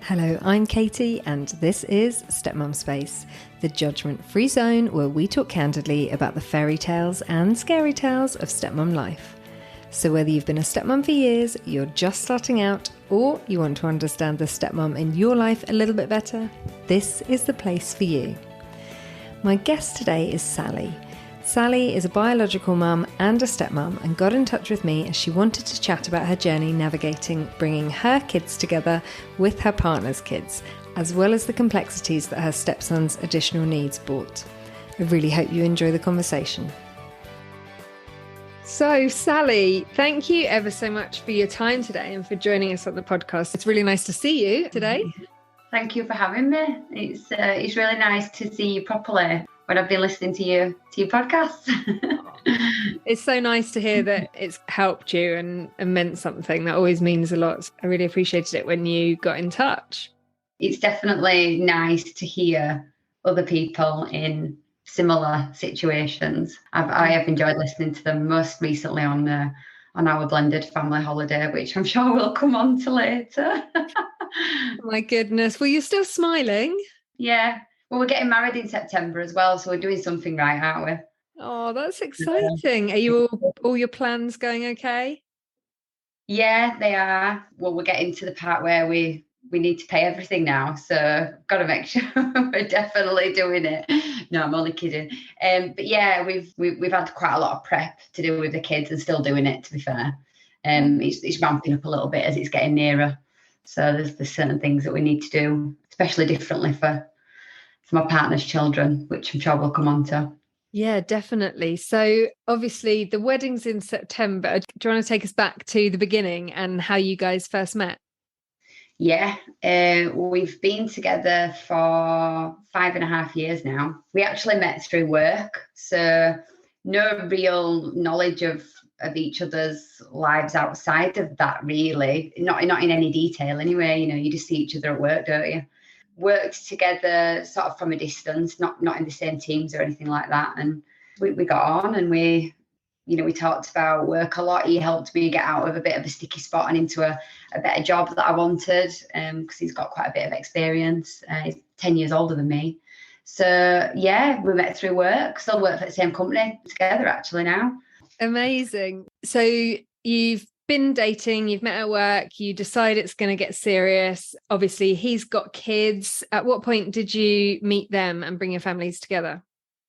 Hello, I'm Katie and this is Stepmum Space, the judgment-free zone where we talk candidly about the fairy tales and scary tales of stepmum life. So whether you've been a stepmum for years, you're just starting out, or you want to understand the stepmum in your life a little bit better, this is the place for you. My guest today is Sally. Sally is a biological mum and a stepmum and got in touch with me as she wanted to chat about her journey navigating bringing her kids together with her partner's kids, as well as the complexities that her stepson's additional needs brought. I really hope you enjoy the conversation. So, Sally, thank you ever so much for your time today and for joining us on the podcast. It's really nice to see you today. Thank you for having me. It's really nice to see you properly when I've been listening to your podcasts. It's so nice to hear that it's helped you and meant something. That always means a lot. I really appreciated it when you got in touch. It's definitely nice to hear other people in similar situations. I have enjoyed listening to them, most recently on our blended family holiday, which I'm sure we'll come on to later. Oh my goodness. Well, you're still smiling. Yeah. Well, we're getting married in September as well, so we're doing something right, aren't we? Oh, that's exciting. Are you all your plans going okay? Yeah, they are. Well, we're getting to the part where we need to pay everything now, so got to make sure we're definitely doing it. No, I'm only kidding. But yeah, we've had quite a lot of prep to do with the kids and still doing it, to be fair. It's ramping up a little bit as it's getting nearer. So there's certain things that we need to do, especially differently for my partner's children, which I'm sure we'll come on to. Yeah, definitely. So obviously the wedding's in September. Do you want to take us back to the beginning and how you guys first met? Yeah, we've been together for 5.5 years now. We actually met through work, so no real knowledge of each other's lives outside of that, really. Not in any detail anyway. You just see each other at work, don't you? Worked together sort of from a distance, not in the same teams or anything like that. And we got on and we talked about work a lot. He helped me get out of a bit of a sticky spot and into a better job that I wanted, because he's got quite a bit of experience. He's 10 years older than me. So yeah, we met through work, still work for the same company together actually now. Amazing. So you've been dating, you've met at work, you decide it's going to get serious. Obviously, he's got kids. At what point did you meet them and bring your families together?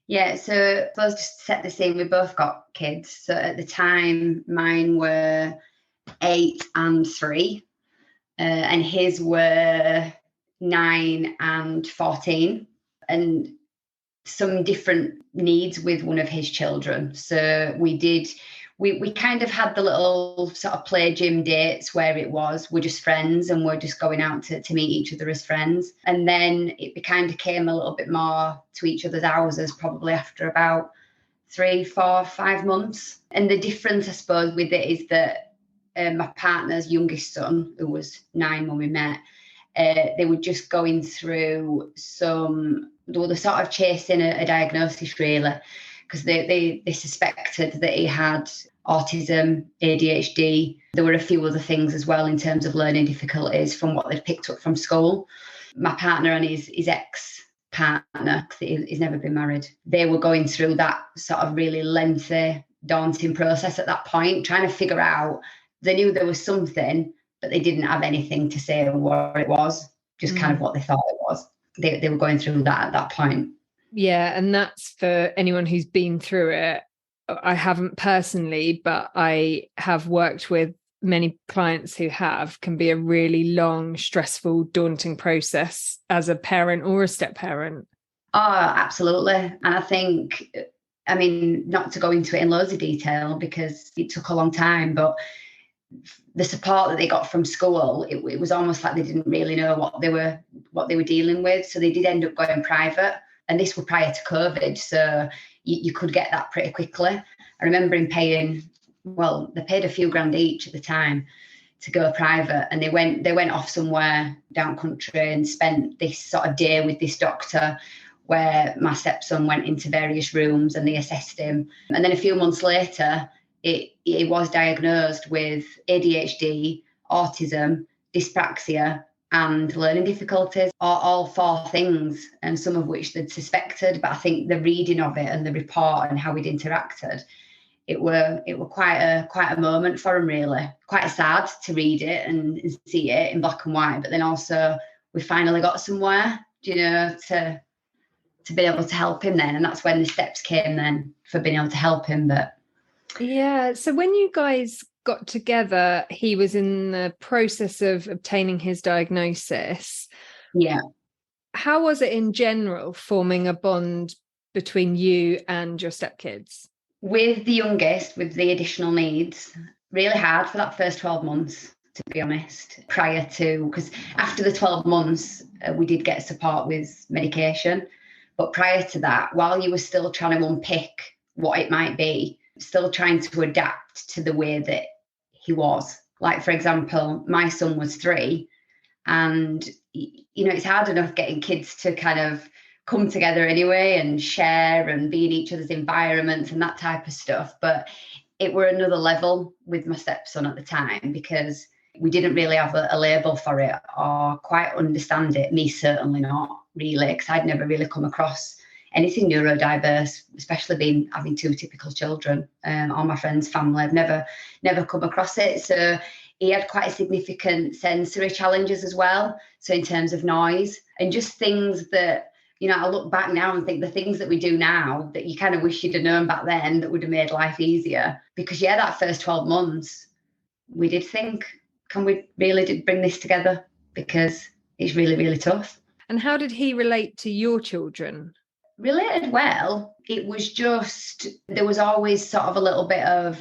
Yeah, so let's just set the scene. We both got kids. So at the time, mine were 8 and 3, and his were 9 and 14, and some different needs with one of his children. So we kind of had the little sort of play gym dates where we're just friends and we're just going out to meet each other as friends. And then it kind of came a little bit more to each other's houses probably after about 3, 4, 5 months. And the difference, I suppose, with it is that my partner's youngest son, who was 9 when we met, they were just going through they were sort of chasing a diagnosis, really, because they suspected that he had autism, ADHD. There were a few other things as well in terms of learning difficulties from what they'd picked up from school. My partner and his ex-partner, because he's never been married, they were going through that sort of really lengthy, daunting process at that point, trying to figure out. They knew there was something, but they didn't have anything to say what it was, just kind of what they thought it was. They were going through that at that point. Yeah, and that's for anyone who's been through it. I haven't personally, but I have worked with many clients who can be a really long, stressful, daunting process as a parent or a step parent. Oh, absolutely. And I think, not to go into it in loads of detail because it took a long time, but the support that they got from school, it was almost like they didn't really know what they were dealing with. So they did end up going private. And this was prior to COVID, so you could get that pretty quickly. I remember him they paid a few grand each at the time to go private, and they went off somewhere down country and spent this sort of day with this doctor where my stepson went into various rooms and they assessed him. And then a few months later, he was diagnosed with ADHD, autism, dyspraxia, and learning difficulties, are all four things, and some of which they'd suspected. But I think the reading of it and the report and how we'd interacted, it were quite a moment for him, really. Quite sad to read it and see it in black and white, but then also we finally got somewhere, to be able to help him then. And that's when the steps came then for being able to help him. But yeah, so when you guys got together, he was in the process of obtaining his diagnosis. yeah. How was it in general forming a bond between you and your stepkids? With the youngest, with the additional needs, really hard for that first 12 months, to be honest, prior to, because after the 12 months, we did get support with medication. But prior to that, while you were still trying to unpick what it might be, still trying to adapt to the way that he was. Like, for example, my son was 3, and, it's hard enough getting kids to kind of come together anyway and share and be in each other's environments and that type of stuff. But it were another level with my stepson at the time, because we didn't really have a label for it or quite understand it. Me, certainly not really, because I'd never really come across anything neurodiverse, especially having 2 typical children. All my friends' family, I've never come across it. So he had quite significant sensory challenges as well. So in terms of noise and just things that, I look back now and think the things that we do now that you kind of wish you'd have known back then that would have made life easier. Because that first 12 months, we did think, can we really bring this together? Because it's really, really tough. And how did he relate to your children? Related well. It was just, there was always sort of a little bit of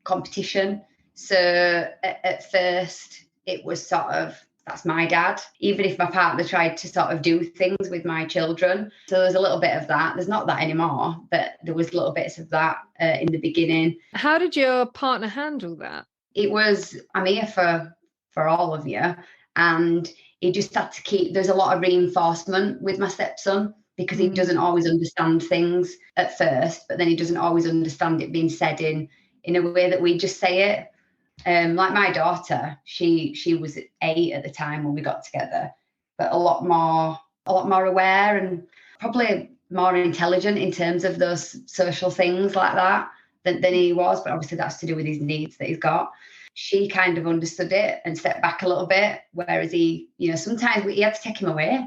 competition. So at first it was sort of, that's my dad, even if my partner tried to sort of do things with my children. So there's a little bit of that. There's not that anymore, but there was little bits of that in the beginning. How did your partner handle that? It was, I'm here for all of you. And he just had to there's a lot of reinforcement with my stepson, because he doesn't always understand things at first, but then he doesn't always understand it being said in a way that we just say it. Like my daughter, she was 8 at the time when we got together, but a lot more aware and probably more intelligent in terms of those social things like that than he was. But obviously that's to do with his needs that he's got. She kind of understood it and stepped back a little bit, whereas he, sometimes he had to take him away,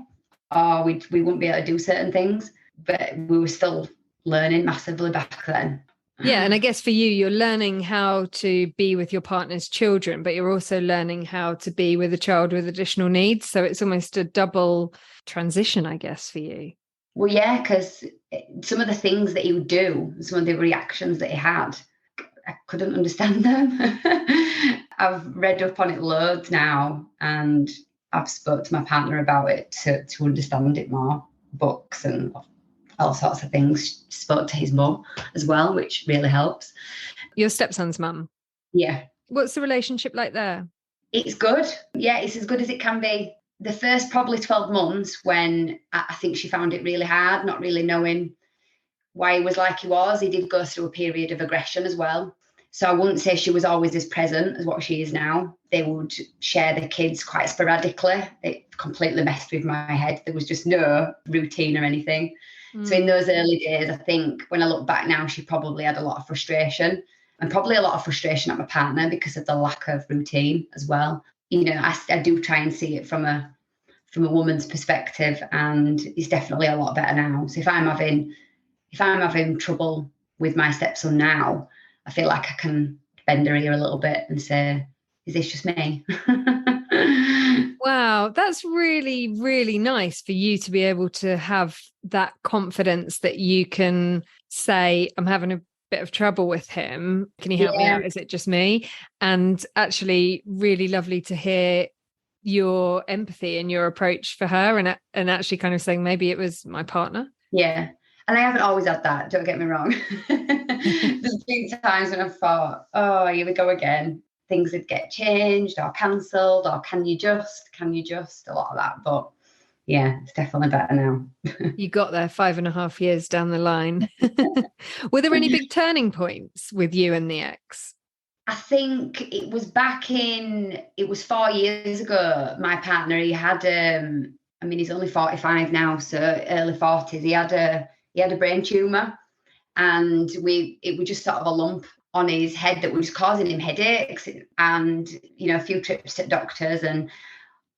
or we wouldn't be able to do certain things, but we were still learning massively back then. Yeah, and I guess for you, you're learning how to be with your partner's children, but you're also learning how to be with a child with additional needs. So it's almost a double transition, I guess, for you. Well, yeah, because some of the things that he would do, some of the reactions that he had, I couldn't understand them. I've read up on it loads now, and I've spoke to my partner about it to understand it more, books and all sorts of things. Spoke to his mum as well, which really helps. Your stepson's mum? Yeah. What's the relationship like there? It's good. Yeah, it's as good as it can be. The first probably 12 months when I think she found it really hard, not really knowing why he was like he was. He did go through a period of aggression as well. So I wouldn't say she was always as present as what she is now. They would share the kids quite sporadically. It completely messed with my head. There was just no routine or anything. So in those early days, I think when I look back now, she probably had a lot of frustration, and probably a lot of frustration at my partner because of the lack of routine as well. I do try and see it from a woman's perspective, and it's definitely a lot better now. So if I'm having trouble with my stepson now, I feel like I can bend her ear a little bit and say, is this just me? Wow, that's really, really nice for you to be able to have that confidence that you can say, I'm having a bit of trouble with him. Can you help me out? Is it just me? And actually really lovely to hear your empathy and your approach for her, and actually kind of saying maybe it was my partner. Yeah. And I haven't always had that, don't get me wrong. There's been times when I've thought, oh, here we go again. Things would get changed or cancelled, or can you just, a lot of that. But yeah, it's definitely better now. You got there 5.5 years down the line. Were there any big turning points with you and the ex? I think it was it was 4 years ago. My partner, he had, he's only 45 now, so early 40s. He had a brain tumour, and it was just sort of a lump on his head that was causing him headaches, and, a few trips to doctors, and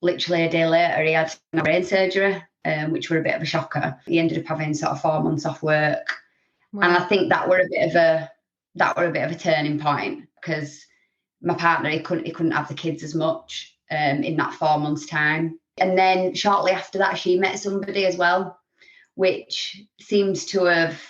literally a day later he had brain surgery, which were a bit of a shocker. He ended up having sort of 4 months off work. Wow. And I think that were a bit of a turning point, because my partner, he couldn't have the kids as much in that 4 months time. And then shortly after that, she met somebody as well, which seems to have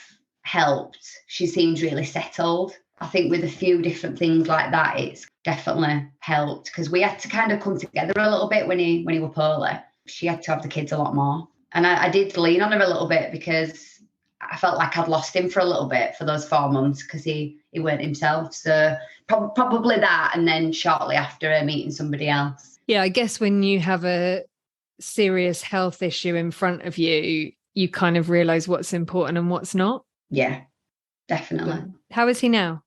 helped. She seems really settled. I think with a few different things like that, it's definitely helped, because we had to kind of come together a little bit when he was poorly. She had to have the kids a lot more. And I did lean on her a little bit, because I felt like I'd lost him for a little bit for those 4 months, because he weren't himself. So probably that, and then shortly after, meeting somebody else. Yeah, I guess when you have a serious health issue in front of you, you kind of realise what's important and what's not. Yeah, definitely. How is he now?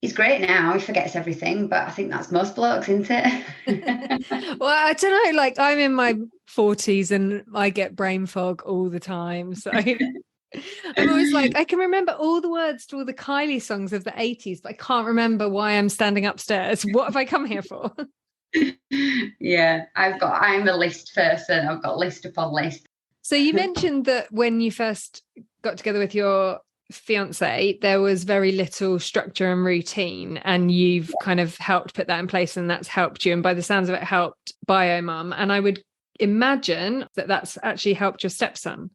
He's great now. He forgets everything, but I think that's most blokes, isn't it? Well, I don't know. Like, I'm in my 40s and I get brain fog all the time. So I'm always like, I can remember all the words to all the Kylie songs of the 80s, but I can't remember why I'm standing upstairs. What have I come here for? Yeah, I'm a list person. I've got list upon list. So you mentioned that when you first got together with your fiance, there was very little structure and routine, and you've kind of helped put that in place, and that's helped you. And by the sounds of it, helped BioMum. And I would imagine that that's actually helped your stepson.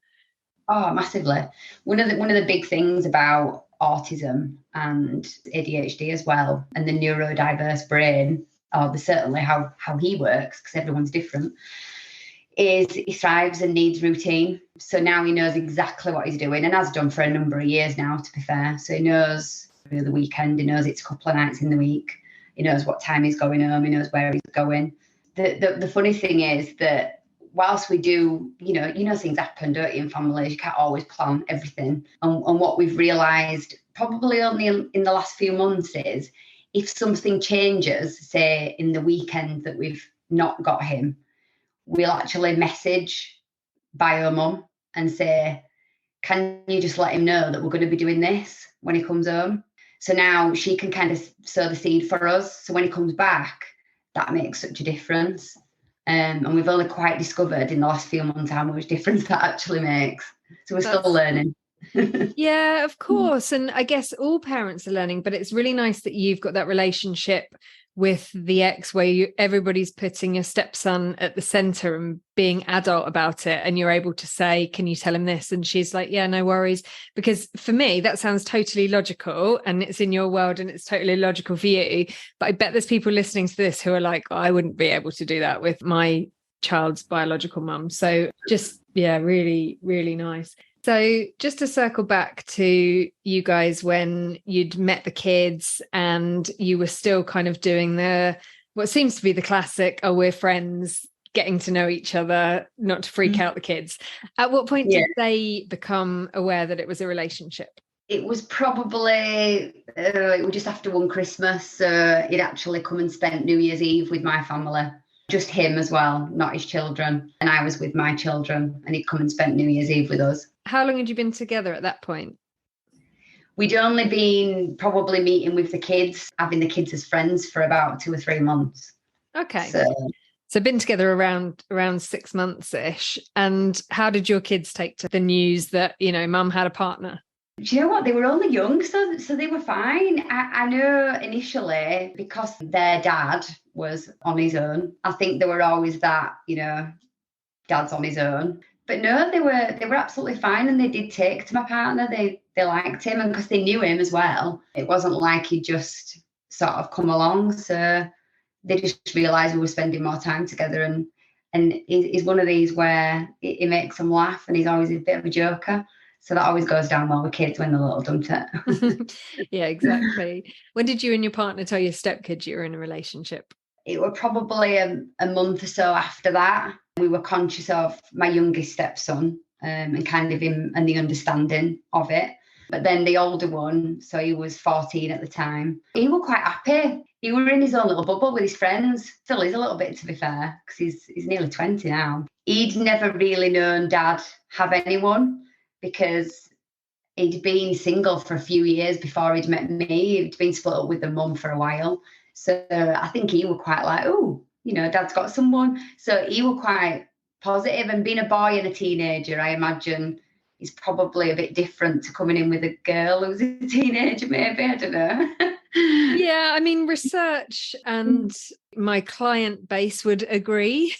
Oh, massively. One of the big things about autism and ADHD as well, and the neurodiverse brain, or certainly how he works, because everyone's different, is he thrives and needs routine. So now he knows exactly what he's doing, and has done for a number of years now, to be fair. So he knows the weekend, he knows it's a couple of nights in the week, he knows what time he's going home, he knows where he's going. The funny thing is that whilst we do, things happen, don't you, in families, you can't always plan everything. And what we've realised probably only in the last few months is, if something changes, say in the weekend that we've not got him, we'll actually message BioMum and say, can you just let him know that we're going to be doing this when he comes home? So now she can kind of sow the seed for us. So when he comes back, that makes such a difference. And we've only quite discovered in the last few months how much difference that actually makes. So we're still learning. Yeah, of course. And I guess all parents are learning, but it's really nice that you've got that relationship with the ex where everybody's putting your stepson at the center and being adult about it, and you're able to say, can you tell him this? And she's like, yeah, no worries. Because for me, that sounds totally logical, and it's in your world and it's totally logical for you. But I bet there's people listening to this who are like, oh, I wouldn't be able to do that with my child's biological mum. So just, yeah, really, really nice. So just to circle back to you guys when you'd met the kids and you were still kind of doing what seems to be the classic, oh, we're friends, getting to know each other, not to freak out the kids. At what point did they become aware that it was a relationship? It was probably, it was just after one Christmas. So he'd actually come and spent New Year's Eve with my family. Just him as well, not his children. And I was with my children, and he'd come and spent New Year's Eve with us. How long had you been together at that point? We'd only been probably meeting with the kids, having the kids as friends for about 2 or 3 months. Okay. So been together around 6 months-ish. And how did your kids take to the news that, mum had a partner? Do you know what? They were only young, so they were fine. I know initially, because their dad was on his own, I think they were always that, dad's on his own. But no, they were absolutely fine, and they did take to my partner. They liked him, and because they knew him as well, it wasn't like he just sort of come along. So they just realised we were spending more time together, and he's one of these where he makes them laugh, and he's always a bit of a joker. So that always goes down well with kids when they're little, don't it? Yeah, exactly. When did you and your partner tell your stepkids you were in a relationship? It was probably a month or so after that. We were conscious of my youngest stepson and kind of him and the understanding of it. But then the older one, so he was 14 at the time, he was quite happy. He was in his own little bubble with his friends. Still is a little bit, to be fair, because he's nearly 20 now. He'd never really known Dad have anyone because he'd been single for a few years before he'd met me. He'd been split up with the mum for a while. So I think he was quite like, oh, Dad's got someone. So he was quite positive. And being a boy and a teenager, I imagine, is probably a bit different to coming in with a girl who's a teenager, maybe. I don't know. Yeah, I mean, research and my client base would agree.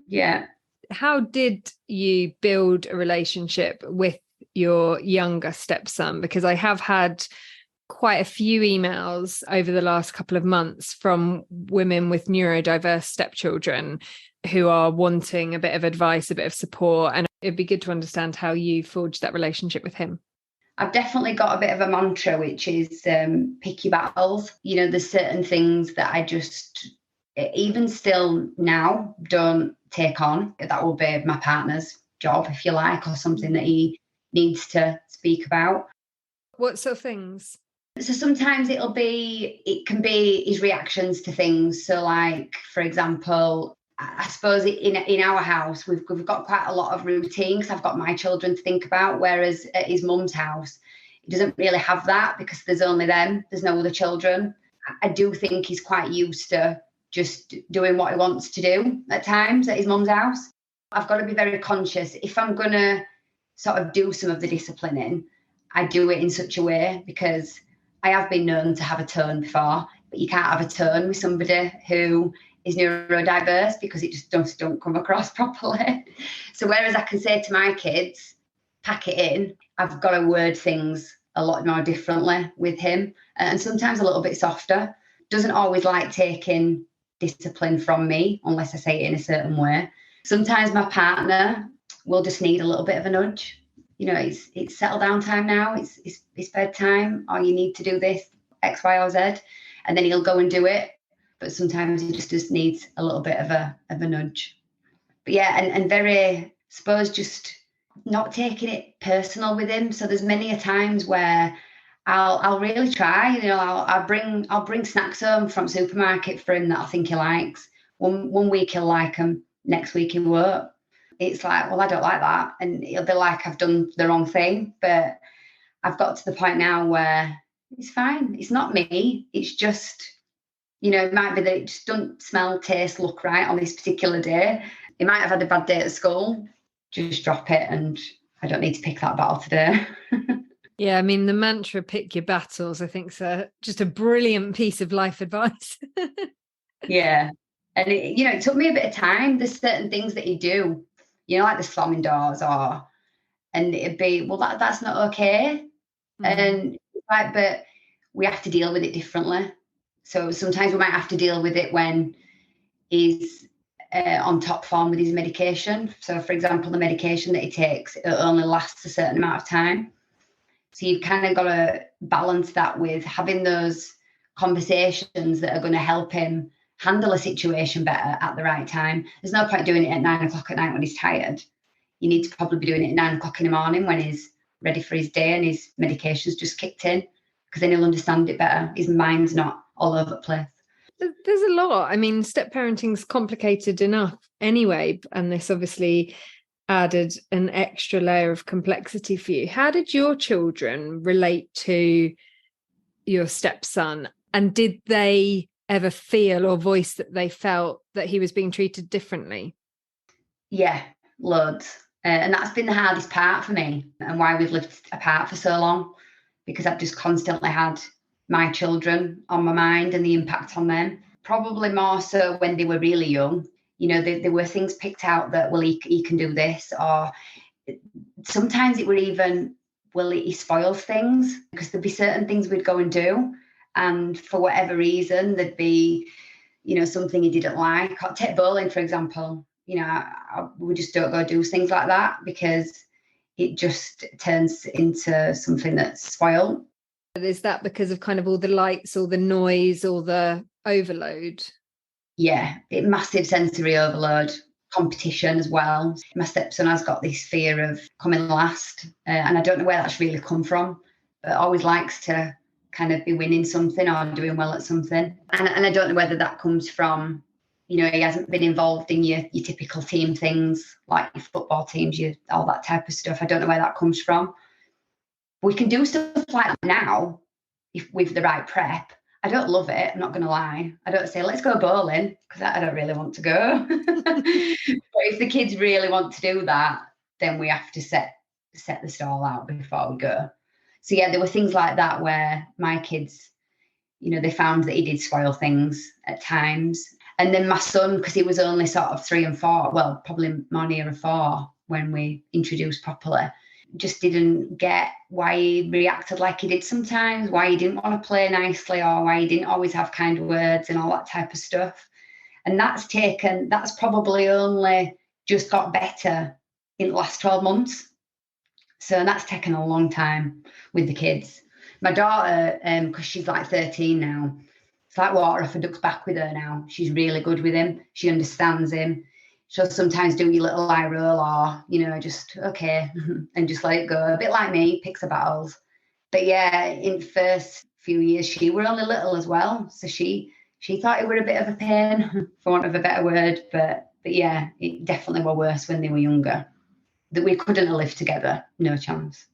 Yeah. How did you build a relationship with your younger stepson? Because I have had quite a few emails over the last couple of months from women with neurodiverse stepchildren who are wanting a bit of advice, a bit of support. And it'd be good to understand how you forged that relationship with him. I've definitely got a bit of a mantra, which is pick your battles. There's certain things that I just, even still now, don't take on. That will be my partner's job, if you like, or something that he needs to speak about. What sort of things? So sometimes it can be his reactions to things. So like, for example, I suppose in our house, we've got quite a lot of routines. I've got my children to think about, whereas at his mum's house, he doesn't really have that because there's only them. There's no other children. I do think he's quite used to just doing what he wants to do at times at his mum's house. I've got to be very conscious. If I'm going to sort of do some of the disciplining, I do it in such a way, because I have been known to have a tone before, but you can't have a tone with somebody who is neurodiverse because it just don't come across properly. So whereas I can say to my kids, pack it in, I've got to word things a lot more differently with him, and sometimes a little bit softer. Doesn't always like taking discipline from me unless I say it in a certain way. Sometimes my partner will just need a little bit of a nudge. It's settle down time now, it's bedtime, or you need to do this, X, Y, or Z, and then he'll go and do it. But sometimes he just needs a little bit of a nudge. But yeah, and very, I suppose, just not taking it personal with him. So there's many a times where I'll really try. I'll bring snacks home from supermarket for him that I think he likes. One week he'll like them, next week he won't. It's like, well, I don't like that, and it'll be like I've done the wrong thing. But I've got to the point now where it's fine. It's not me. It's just, it might be that it just doesn't smell, taste, look right on this particular day. He might have had a bad day at school. Just drop it, and I don't need to pick that battle today. Yeah, I mean, the mantra, pick your battles, I think is just a brilliant piece of life advice. Yeah. And, it took me a bit of time. There's certain things that you do, like the slamming doors, and it'd be, well, that's not okay. And but we have to deal with it differently. So sometimes we might have to deal with it when he's on top form with his medication. So, for example, the medication that he takes, it only lasts a certain amount of time. So you've kind of got to balance that with having those conversations that are going to help him handle a situation better at the right time. There's no point doing it at 9 o'clock at night when he's tired. You need to probably be doing it at 9 o'clock in the morning when he's ready for his day and his medication's just kicked in, because then he'll understand it better. His mind's not all over the place. There's a lot. I mean, step parenting's complicated enough anyway, and this obviously added an extra layer of complexity for you. How did your children relate to your stepson, and did they ever feel or voice that they felt that he was being treated differently? Yeah, loads. And that's been the hardest part for me, and why we've lived apart for so long, because I've just constantly had my children on my mind and the impact on them. Probably more so when they were really young. There were things picked out that, well, he can do this, or sometimes it were even, well, he spoils things, because there'd be certain things we'd go and do, and for whatever reason there'd be, something he didn't like. Or take bowling, for example. We just don't go do things like that, because it just turns into something that's spoiled. Is that because of kind of all the lights, all the noise, all the overload? Yeah, massive sensory overload, competition as well. My stepson has got this fear of coming last, and I don't know where that's really come from. but always likes to kind of be winning something or doing well at something. And I don't know whether that comes from, he hasn't been involved in your typical team things, like your football teams, all that type of stuff. I don't know where that comes from. We can do stuff like that now if with the right prep. I don't love it, I'm not going to lie. I don't say, let's go bowling, because I don't really want to go. But if the kids really want to do that, then we have to set the stall out before we go. So yeah, there were things like that where my kids, they found that he did spoil things at times. And then my son, because he was only sort of 3 and 4, well, probably more nearer 4 when we introduced properly, just didn't get why he reacted like he did sometimes, why he didn't want to play nicely, or why he didn't always have kind words and all that type of stuff. And that's probably only just got better in the last 12 months. So that's taken a long time with the kids. My daughter, because she's like 13 now, it's like water off a duck's back with her now. She's really good with him. She understands him. She'll sometimes do your little eye roll or, just okay, and just let it go. A bit like me, picks her battles. But yeah, in the first few years, she were only little as well. So she thought it were a bit of a pain, for want of a better word. But yeah, it definitely were worse when they were younger. That we couldn't have lived together, no chance.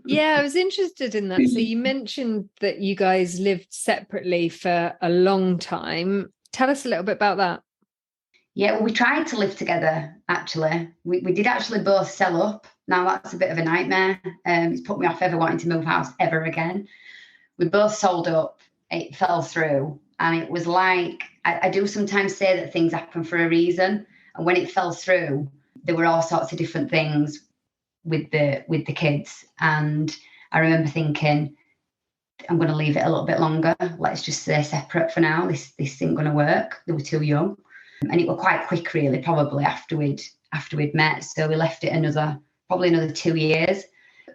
Yeah, I was interested in that. So you mentioned that you guys lived separately for a long time. Tell us a little bit about that. Yeah, well, we tried to live together, actually. We did actually both sell up. Now, that's a bit of a nightmare. It's put me off ever wanting to move house ever again. We both sold up. It fell through. And it was like, I do sometimes say that things happen for a reason. And when it fell through, there were all sorts of different things with the kids. And I remember thinking, I'm going to leave it a little bit longer. Let's just stay separate for now. This isn't going to work. They were too young. And it was quite quick, really, probably after we'd met. So we left it probably another 2 years.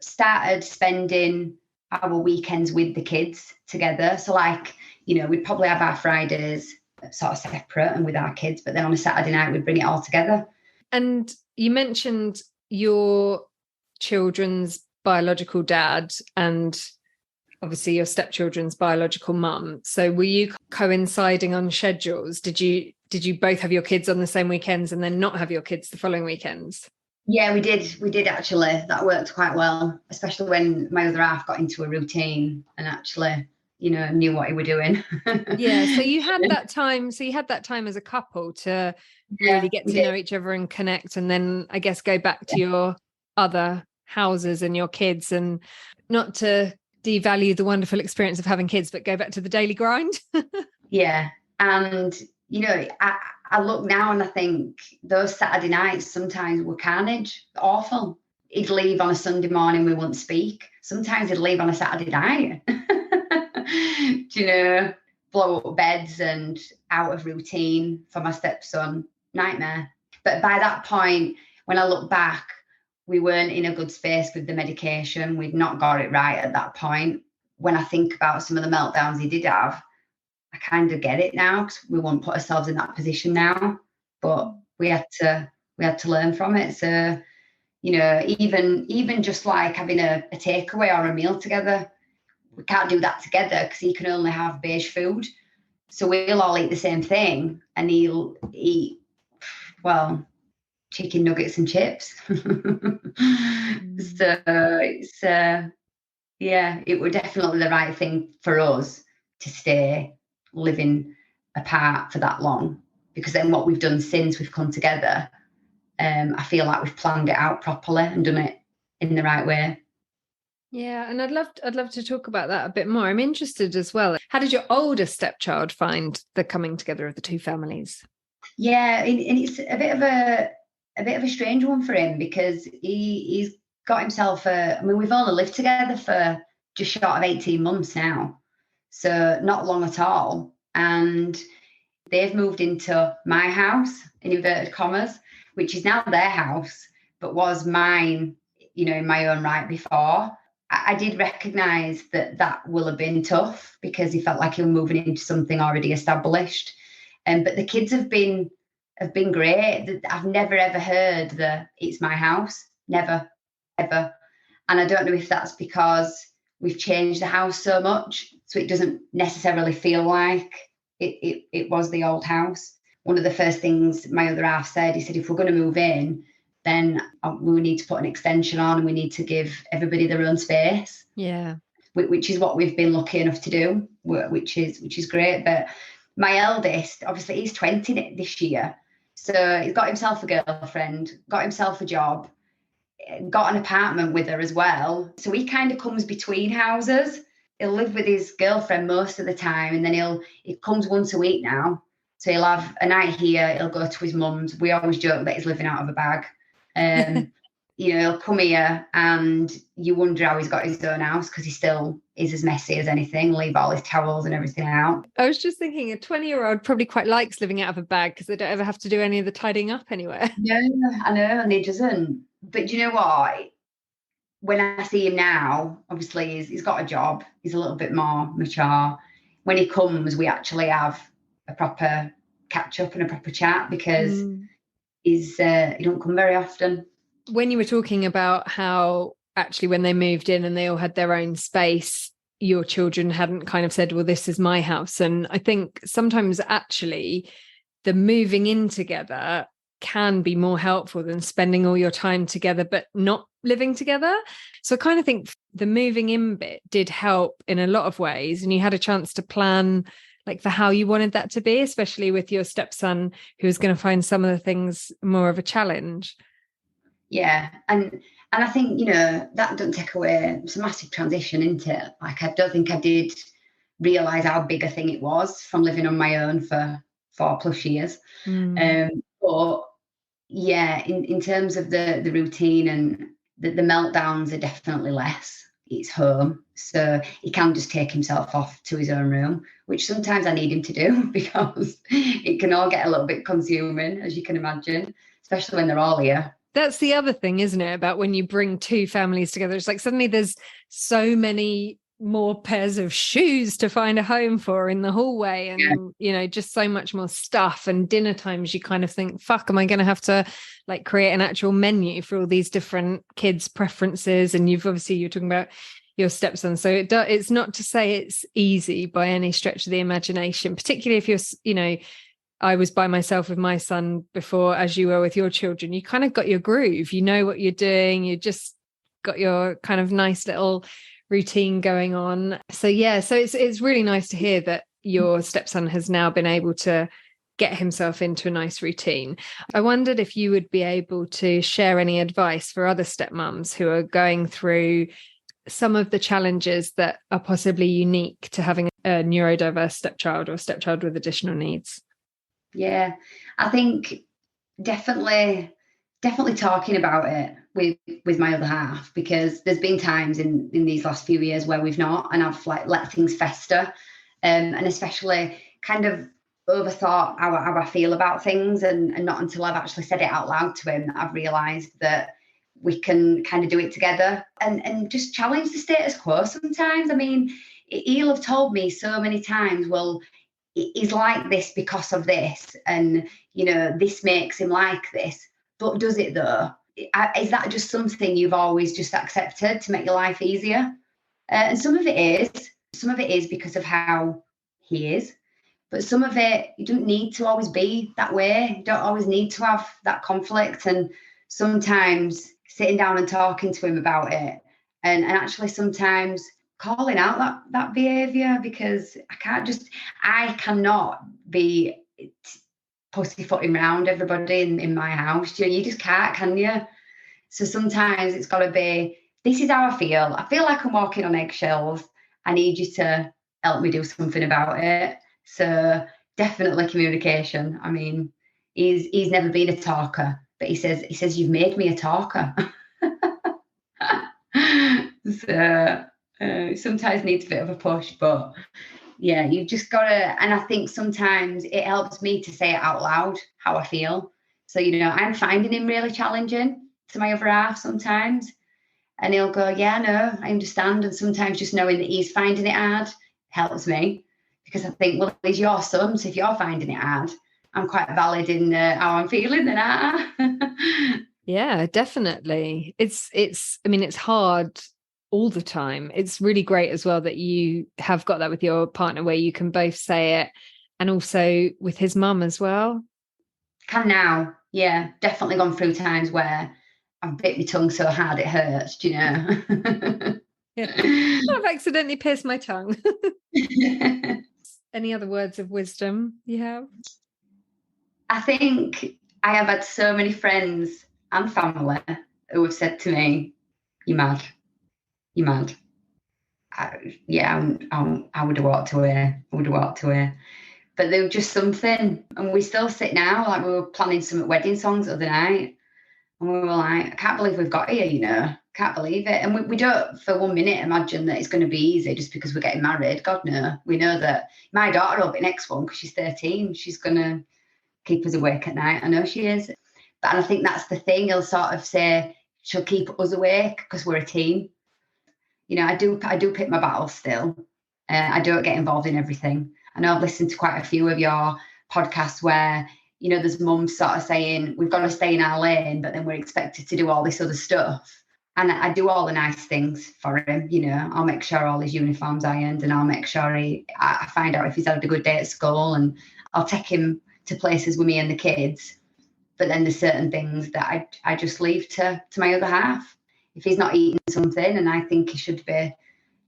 Started spending our weekends with the kids together. So we'd probably have our Fridays sort of separate and with our kids, but then on a Saturday night, we'd bring it all together. And you mentioned your children's biological dad and obviously your stepchildren's biological mum. So were you coinciding on schedules? Did you both have your kids on the same weekends and then not have your kids the following weekends? Yeah, we did actually. That worked quite well, especially when my other half got into a routine and actually, knew what he was doing. Yeah, so you had that time. So you had that time as a couple to really get to know each other and connect, and then I guess go back to your other houses and your kids, and not to devalue the wonderful experience of having kids, but go back to the daily grind. Yeah, and I look now and I think those Saturday nights sometimes were carnage, awful. He'd leave on a Sunday morning, we wouldn't speak. Sometimes he'd leave on a Saturday night. Blow up beds and out of routine for my stepson, nightmare. But by that point, when I look back, we weren't in a good space with the medication. We'd not got it right at that point. When I think about some of the meltdowns he did have, I kind of get it now, because we won't put ourselves in that position now. But we had to learn from it. So, even just like having a takeaway or a meal together, we can't do that together because he can only have beige food. So we'll all eat the same thing and he'll eat, well, chicken nuggets and chips. So it's, it was definitely the right thing for us to stay living apart for that long, because then what we've done since we've come together, I feel like we've planned it out properly and done it in the right way. Yeah, and I'd love to talk about that a bit more. I'm interested as well. How did your older stepchild find the coming together of the two families? Yeah, and it's a bit of a strange one for him, because he's got himself we've only lived together for just short of 18 months now, so not long at all. And they've moved into my house, in inverted commas, which is now their house, but was mine, in my own right before. I did recognise that will have been tough, because he felt like he was moving into something already established. But the kids have been great. I've never ever heard the "it's my house," never ever. And I don't know if that's because we've changed the house so much, so it doesn't necessarily feel like it was the old house. One of the first things my other half said, he said, if we're going to move in, then we need to put an extension on and we need to give everybody their own space. Yeah. Which is what we've been lucky enough to do, which is great. But my eldest, obviously, he's 20 this year. So he's got himself a girlfriend, got himself a job, got an apartment with her as well. So he kind of comes between houses. He'll live with his girlfriend most of the time, and then he comes once a week now. So he'll have a night here, he'll go to his mum's. We always joke that he's living out of a bag. He'll come here and you wonder how he's got his own house, because he still is as messy as anything, leave all his towels and everything out. I was just thinking a 20-year-old probably quite likes living out of a bag because they don't ever have to do any of the tidying up anywhere. Yeah, I know, and he doesn't. But do you know what? When I see him now, obviously he's got a job, he's a little bit more mature. When he comes, we actually have a proper catch up and a proper chat, because he don't come very often. When you were talking about how actually when they moved in and they all had their own space, your children hadn't kind of said, well, this is my house. And I think sometimes actually the moving in together can be more helpful than spending all your time together but not living together. So I kind of think the moving in bit did help in a lot of ways, and you had a chance to plan like for how you wanted that to be, especially with your stepson, who was going to find some of the things more of a challenge. Yeah, and I think, that doesn't take away. It's a massive transition, isn't it? Like, I don't think I did realise how big a thing it was from living on my own for 4+ years. But yeah, in terms of the routine and the meltdowns are definitely less. It's home, so he can just take himself off to his own room, which sometimes I need him to do, because it can all get a little bit consuming, as you can imagine, especially when they're all here. That's the other thing, isn't it, about when you bring two families together? It's like suddenly there's so many more pairs of shoes to find a home for in the hallway, and just so much more stuff. And dinner times, you kind of think, fuck, am I going to have to like create an actual menu for all these different kids' preferences? And you're talking about your stepson, so it's not to say it's easy by any stretch of the imagination, particularly if you're I was by myself with my son before, as you were with your children. You kind of got your groove, you know what you're doing, you just got your kind of nice little routine going on. So yeah, so it's really nice to hear that your stepson has now been able to get himself into a nice routine. I wondered if you would be able to share any advice for other stepmoms who are going through some of the challenges that are possibly unique to having a neurodiverse stepchild or stepchild with additional needs. Yeah, I think definitely talking about it with my other half, because there's been times in these last few years where we've not, and I've like let things fester, and especially kind of overthought how I feel about things, and not until I've actually said it out loud to him that I've realised that we can kind of do it together and just challenge the status quo sometimes. I mean, he'll have told me so many times, well, he's like this because of this, and this makes him like this. But does it though? Is that just something you've always just accepted to make your life easier? And some of it is because of how he is, but some of it, you don't need to always be that way. You don't always need to have that conflict. And sometimes sitting down and talking to him about it, and actually sometimes calling out that behaviour, because I cannot be pussyfooting around everybody in my house. You just can't, can you? So sometimes it's got to be, this is how I feel. I feel like I'm walking on eggshells. I need you to help me do something about it. So definitely communication. I mean, he's never been a talker, but he says you've made me a talker. So sometimes needs a bit of a push, but yeah, you've just got to, and I think sometimes it helps me to say it out loud how I feel. So, I'm finding him really challenging to my other half sometimes, and he'll go, yeah, no, I understand. And sometimes just knowing that he's finding it hard helps me, because I think, well, he's your son, so if you're finding it hard, I'm quite valid in how I'm feeling then, aren't I? Yeah, definitely. It's I mean, it's hard all the time. It's really great as well that you have got that with your partner where you can both say it, and also with his mum as well. Can now, yeah, definitely gone through times where I've bit my tongue so hard it hurts, do you know? Yeah. I've accidentally pierced my tongue. Any other words of wisdom you have? I think I have had so many friends and family who have said to me, "You're mad. You're mad." I would have walked away. I would have walked away. But there was just something, and we still sit now. Like we were planning some wedding songs the other night, and we were like, "I can't believe we've got here. You know, can't believe it." And we don't for 1 minute imagine that it's going to be easy just because we're getting married. God no. We know that my daughter will be next one because she's 13. She's going to keep us awake at night. I know she is. But and I think that's the thing. He'll sort of say she'll keep us awake because we're a team. You know, I do pick my battles still. I don't get involved in everything. I know I've listened to quite a few of your podcasts where, you know, there's mums sort of saying we've got to stay in our lane, but then we're expected to do all this other stuff. And I do all the nice things for him. You know, I'll make sure all his uniforms ironed, and I'll make sure I find out if he's had a good day at school, and I'll take him to places with me and the kids. But then there's certain things that I just leave to my other half. If he's not eating something and I think he should be,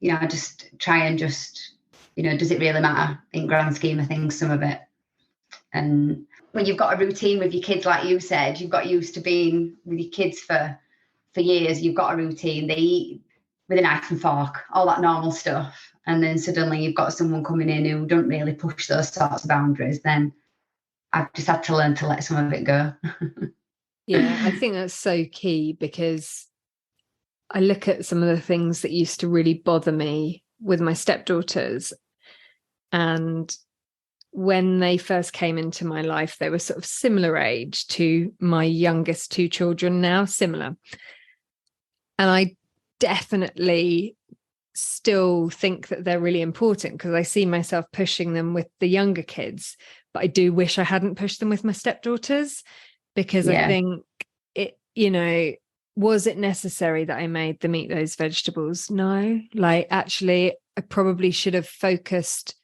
you know, I just try and just, you know, does it really matter in grand scheme of things, some of it? And when you've got a routine with your kids, like you said, you've got used to being with your kids for years, you've got a routine, they eat with a knife and fork, all that normal stuff. And then suddenly you've got someone coming in who don't really push those sorts of boundaries, then I've just had to learn to let some of it go. Yeah, I think that's so key, because I look at some of the things that used to really bother me with my stepdaughters, and when they first came into my life, they were sort of similar age to my youngest two children now, similar. And I definitely still think that they're really important because I see myself pushing them with the younger kids, but I do wish I hadn't pushed them with my stepdaughters, because I think it, you know, was it necessary that I made them eat those vegetables? No, like actually I probably should have focused,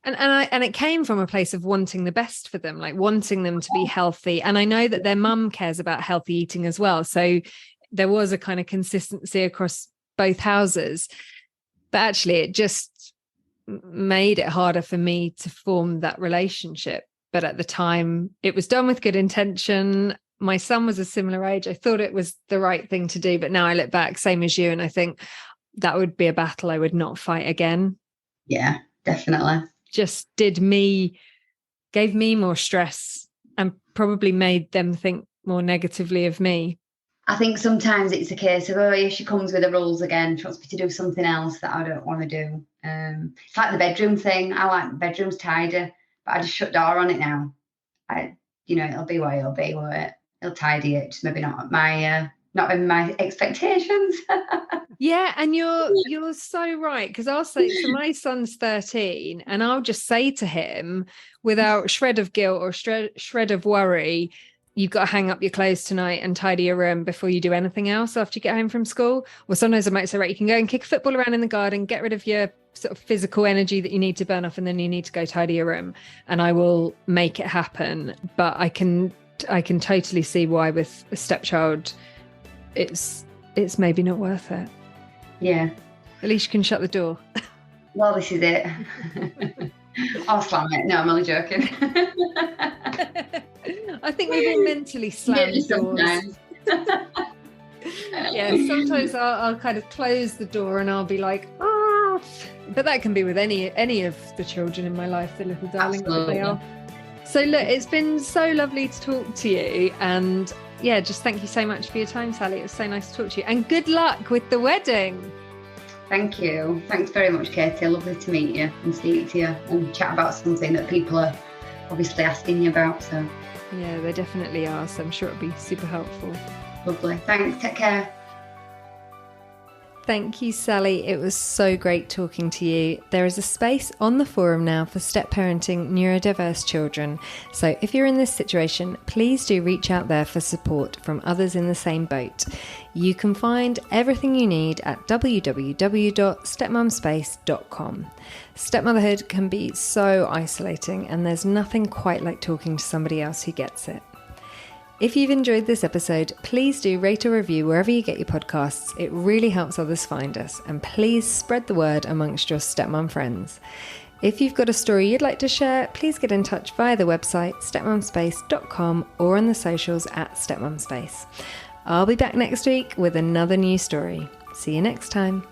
and it came from a place of wanting the best for them, like wanting them to be healthy. And I know that their mum cares about healthy eating as well. So there was a kind of consistency across both houses, but actually it just made it harder for me to form that relationship. But at the time it was done with good intention. My son was a similar age. I thought it was the right thing to do, but now I look back, same as you, and I think that would be a battle I would not fight again. Yeah, definitely. Just gave me more stress and probably made them think more negatively of me. I think sometimes it's a case of, oh, here she comes with the rules again. She wants me to do something else that I don't want to do. It's like the bedroom thing. I like bedrooms tidy, but I just shut door on it now. It'll be what it'll be. It'll tidy it. Just maybe not in my expectations. Yeah, and you're so right, because I'll say, so my son's 13, and I'll just say to him without shred of guilt or shred of worry, you've got to hang up your clothes tonight and tidy your room before you do anything else after you get home from school. Or sometimes I might say, right, you can go and kick a football around in the garden, get rid of your sort of physical energy that you need to burn off, and then you need to go tidy your room, and I will make it happen. But I can totally see why with a stepchild it's maybe not worth it. Yeah. At least you can shut the door. Well, this is it. I'll slam it. No, I'm only joking. I think we've all mentally slammed doors. Yeah, sometimes I'll kind of close the door and I'll be like, oh. But that can be with any of the children in my life, the little darlings that they are. So look, it's been so lovely to talk to you, and yeah, just thank you so much for your time, Sally. It was so nice to talk to you, and good luck with the wedding. Thank you. Thanks very much, Katie. Lovely to meet you and speak to you and chat about something that people are obviously asking you about. So yeah, they definitely are. So I'm sure it'll be super helpful. Lovely. Thanks. Take care. Thank you, Sally. It was so great talking to you. There is a space on the forum now for step-parenting neurodiverse children. So if you're in this situation, please do reach out there for support from others in the same boat. You can find everything you need at www.stepmumspace.com. Stepmotherhood can be so isolating, and there's nothing quite like talking to somebody else who gets it. If you've enjoyed this episode, please do rate or review wherever you get your podcasts. It really helps others find us. And please spread the word amongst your stepmom friends. If you've got a story you'd like to share, please get in touch via the website stepmumspace.com or on the socials at stepmumspace. I'll be back next week with another new story. See you next time.